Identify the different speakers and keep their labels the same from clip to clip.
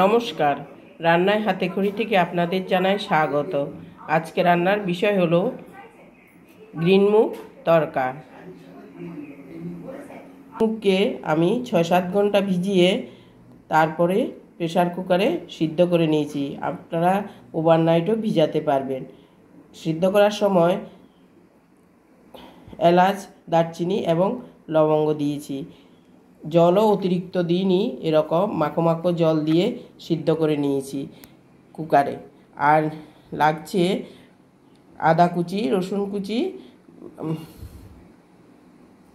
Speaker 1: নমস্কার, রান্নায় হাতেখড়ি থেকে আপনাদের জানাই স্বাগত। আজকে রান্নার বিষয় হলো গ্রিন মুগ তরকা। মুগকে আমি ৬-৭ ঘন্টা ভিজিয়ে তারপরে প্রেসার কুকারে সিদ্ধ করে নিয়েছি। আপনারা ওভারনাইটও ভিজাতে পারবেন। সিদ্ধ করার সময় এলাচ, দারচিনি এবং লবঙ্গ দিয়েছি। জলও অতিরিক্ত দিইনি, এরকম মাখো মাখো জল দিয়ে সিদ্ধ করে নিয়েছি কুকারে। আর লাগছে আদা কুচি, রসুন কুচি,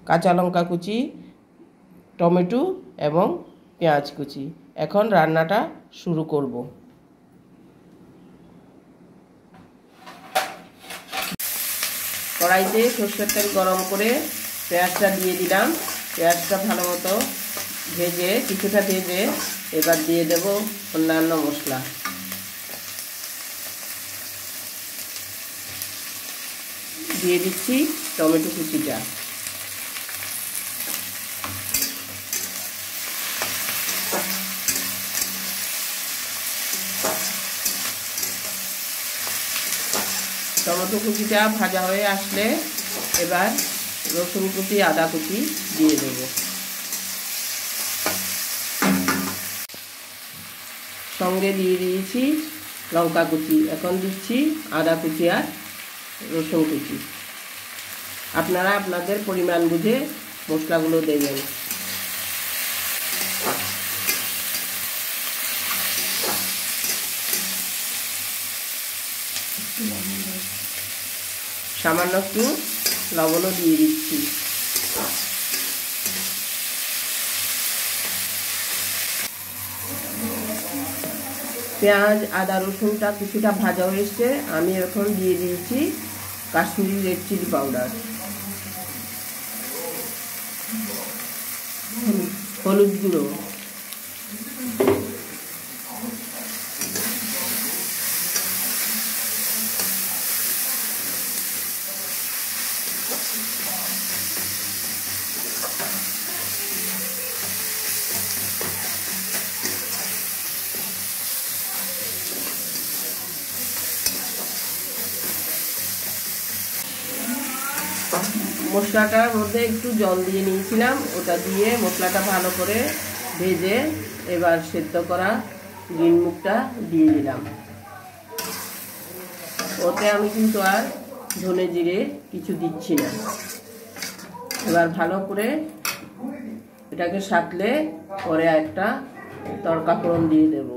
Speaker 1: কাঁচা লঙ্কা কুচি, টমেটো এবং পেঁয়াজ কুচি। এখন রান্নাটা শুরু করব। কড়াইতে সরষের তেল গরম করে পেঁয়াজটা দিয়ে দিলাম। পেঁয়াজটা ভালো মতো কিছুটা ভেজে এবার দিয়ে দেব অন্যান্য মশলা। দিয়ে দিচ্ছি টমেটো কুচিটা, টমেটো কুচিটা ভাজা হয়ে আসলে এবার রসুন কুচি, আদা কুচি দিয়ে দেব। সঙ্গে দিয়ে দিয়েছি লঙ্কা কুচি। এখন দিচ্ছি আদা কুচি আর রসুন কুচি। আপনারা আপনাদের পরিমাণ বুঝে মশলাগুলো দেবেন। সামান্য একটু লবণও দিয়ে দিচ্ছি। পেঁয়াজ, আদা, রসুনটা কিছুটা ভাজা হয়ে এসছে। আমি এখন দিয়ে দিয়েছি কাশ্মীরি রেড চিলি পাউডার, হলুদ গুঁড়ো, মশলাটার মধ্যে একটু জল দিয়ে নিয়েছিলাম, ওটা দিয়ে মশলাটা ভালো করে ভেজে এবার সেদ্ধ করা গ্রিন মুগটা দিয়ে দিলাম। ওতে আমি কিন্তু আর ধনে জিরে কিছু দিচ্ছি না। এবার ভালো করে এটাকে সাঁতলে পরে একটা তড়কা ফোড়ন দিয়ে দেব।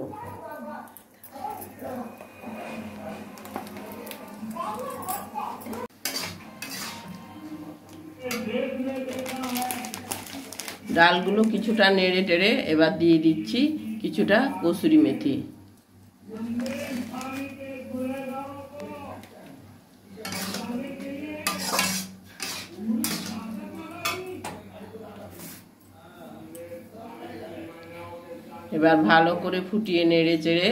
Speaker 1: ডালগুলো কিছুটা নেড়ে টেড়ে এবার দিয়ে দিচ্ছি কিছুটা কসুরি মেথি। এবার ভালো করে ফুটিয়ে নেড়ে চেড়ে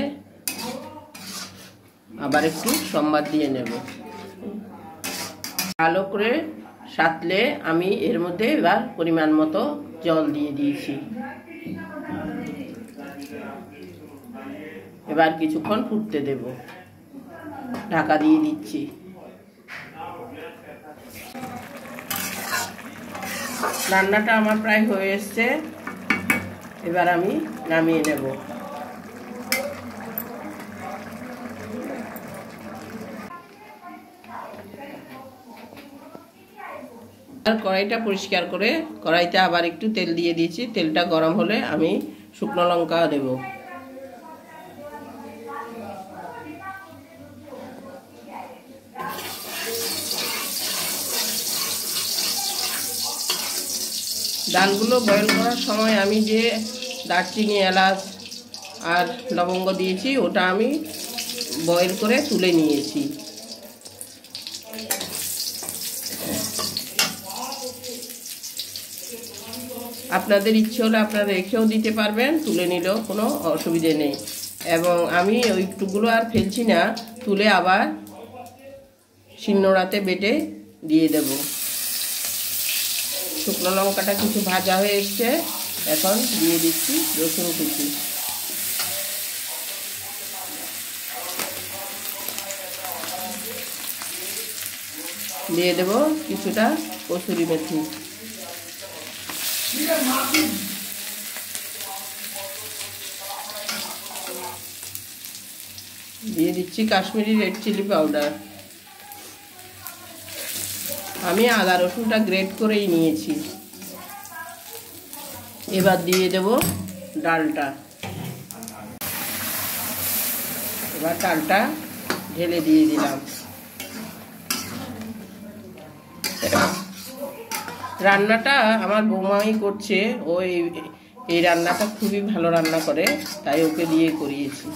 Speaker 1: আবার একটু সম্বাদ দিয়ে নেব। ভালো করে সাঁতলে আমি এর মধ্যে এবার পরিমাণ মতো জল দিয়ে দিয়েছি। এবার কিছুক্ষণ ফুটতে দেব। ঢাকা দিয়ে দিচ্ছি। রান্নাটা আমার প্রায় হয়ে এসছে। এবার আমি নামিয়ে নেব। কড়াইটা পরিষ্কার করে কড়াইতে আবার একটু তেল দিয়ে দিয়েছি। তেলটা গরম হলে আমি শুকনো লঙ্কা দেব। ডালগুলো বয়েল করার সময় আমি যে দারচিনি, এলাচ আর লবঙ্গ দিয়েছি ওটা আমি বয়েল করে তুলে নিয়েছি। আপনাদের ইচ্ছে হলে আপনারা রেখেও দিতে পারবেন, তুলে নিলেও কোনো অসুবিধে নেই। এবং আমি ওইটুকুগুলো আর ফেলছি না, তুলে আবার শিলনোড়াতে বেটে দিয়ে দেব। শুকনো লঙ্কাটা কিছু ভাজা হয়ে এসছে, এখন দিয়ে দিচ্ছি রসুন কুচি। দিয়ে দেব কিছুটা কসুরি মেথি, দিয়ে দিচ্ছি কাশ্মীরি রেড চিলি পাউডার। আমি আদা রসুনটা গ্রেট করেই নিয়েছি। এবার দিয়ে দেব ডালটা। এবার ডালটা ঢেলে দিয়ে দিলাম। রান্নাটা আমার বৌমাই করছে, ও এই রান্নাটা খুবই ভালো রান্না করে, তাই ওকে দিয়ে করিয়েছি।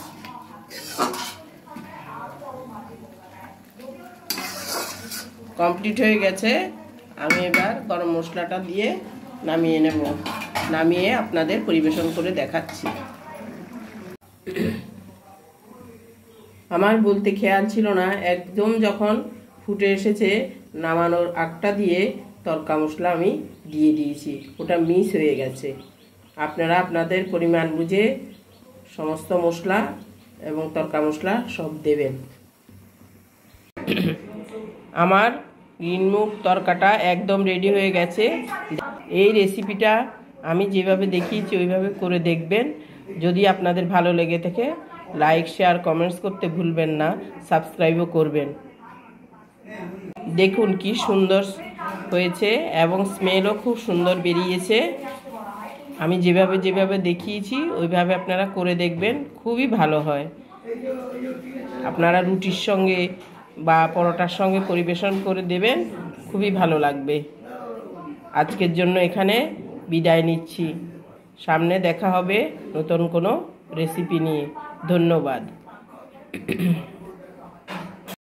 Speaker 1: কমপ্লিট হয়ে গেছে। আমি এবার গরম মশলাটা দিয়ে নামিয়ে নেব। নামিয়ে আপনাদের পরিবেশন করে দেখাচ্ছি। আমার বলতে খেয়াল ছিল না, একদম যখন ফুটে এসেছে নামানোর আগটা দিয়ে তড়কা মশলা আমি দিয়ে দিয়েছি, ওটা মিস হয়ে গেছে। আপনারা আপনাদের পরিমাণ বুঝে সমস্ত মশলা এবং তড়কা মশলা সব দেবেন। আমার গ্রিন মুগ তরকাটা একদম রেডি হয়ে গেছে। এই রেসিপিটা আমি যেভাবে দেখিয়েছি ওইভাবে করে দেখবেন। যদি আপনাদের ভালো লেগে থাকে লাইক শেয়ার কমেন্টস করতে ভুলবেন না, সাবস্ক্রাইবও করবেন। দেখুন কি সুন্দর হয়েছে এবং স্মেলও খুব সুন্দর বেরিয়েছে। আমি যেভাবে দেখিয়েছি ওইভাবে আপনারা করে দেখবেন, খুবই ভালো হয়। আপনারা রুটির সঙ্গে বা পরোটার সঙ্গে পরিবেশন করে দেবেন, খুবই ভালো লাগবে। আজকের জন্য এখানে বিদায় নিচ্ছি। সামনে দেখা হবে নতুন কোনো রেসিপি নিয়ে। ধন্যবাদ।